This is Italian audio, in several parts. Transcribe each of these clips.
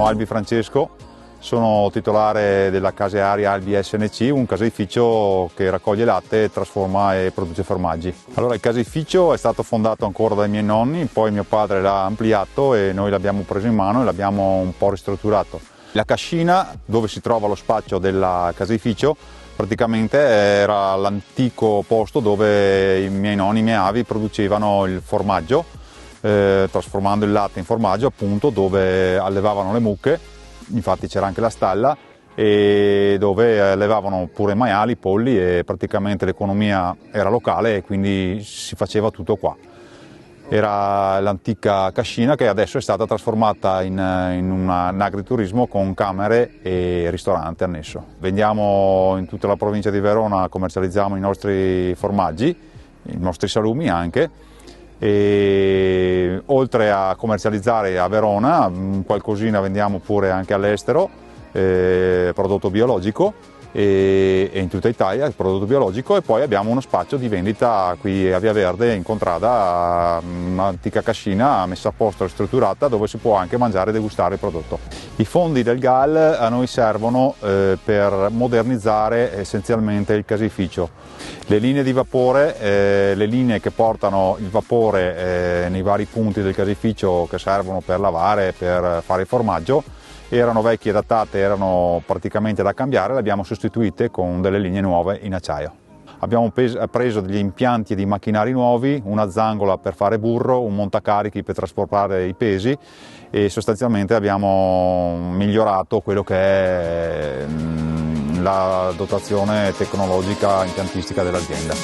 Albi Francesco, sono titolare della Case Aria Albi SNC, un caseificio che raccoglie latte, trasforma e produce formaggi. Allora, il caseificio è stato fondato ancora dai miei nonni, poi mio padre l'ha ampliato e noi l'abbiamo preso in mano e l'abbiamo un po' ristrutturato. La cascina, dove si trova lo spaccio del caseificio, praticamente era l'antico posto dove i miei nonni, i miei avi producevano il formaggio, trasformando il latte in formaggio, appunto, dove allevavano le mucche. Infatti c'era anche la stalla e dove allevavano pure maiali, polli, e praticamente l'economia era locale e quindi si faceva tutto qua. Era l'antica cascina che adesso è stata trasformata in un agriturismo con camere e ristorante annesso. Vendiamo in tutta la provincia di Verona, commercializziamo i nostri formaggi, i nostri salumi anche, e oltre a commercializzare a Verona qualcosina vendiamo pure anche all'estero, prodotto biologico, e in tutta Italia il prodotto biologico, e poi abbiamo uno spazio di vendita qui a Via Verde in contrada, un'antica cascina messa a posto e strutturata dove si può anche mangiare e degustare il prodotto. I fondi del GAL a noi servono per modernizzare essenzialmente il caseificio. Le linee di vapore, le linee che portano il vapore nei vari punti del caseificio che servono per lavare, per fare il formaggio, erano vecchie e datate, erano praticamente da cambiare, le abbiamo sostituite con delle linee nuove in acciaio. Abbiamo preso degli impianti di macchinari nuovi, una zangola per fare burro, un montacarichi per trasportare i pesi, e sostanzialmente abbiamo migliorato quello che è la dotazione tecnologica impiantistica dell'azienda.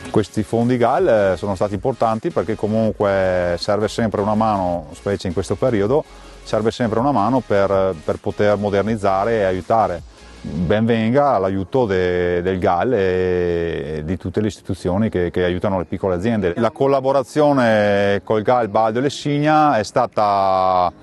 Questi fondi GAL sono stati importanti perché comunque serve sempre una mano, specie in questo periodo, serve sempre una mano per poter modernizzare e aiutare. Ben venga l'aiuto del GAL e di tutte le istituzioni che aiutano le piccole aziende. La collaborazione col GAL Baldo e Lessigna è stata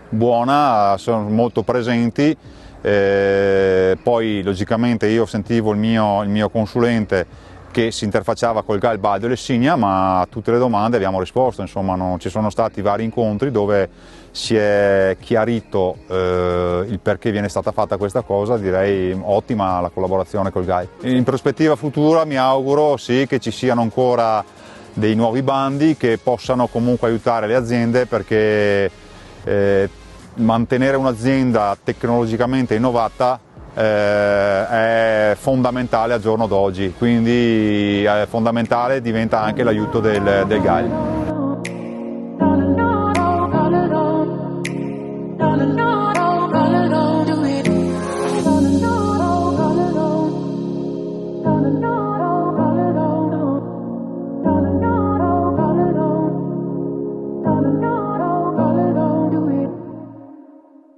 buona, sono molto presenti, poi logicamente io sentivo il mio consulente che si interfacciava col GAL Baldo e Lessigna, ma a tutte le domande abbiamo risposto. Insomma, ci sono stati vari incontri dove si è chiarito il perché viene stata fatta questa cosa. Direi ottima la collaborazione col GAL. In prospettiva futura mi auguro sì che ci siano ancora dei nuovi bandi che possano comunque aiutare le aziende, perché mantenere un'azienda tecnologicamente innovata è fondamentale al giorno d'oggi, quindi fondamentale diventa anche l'aiuto del GAL.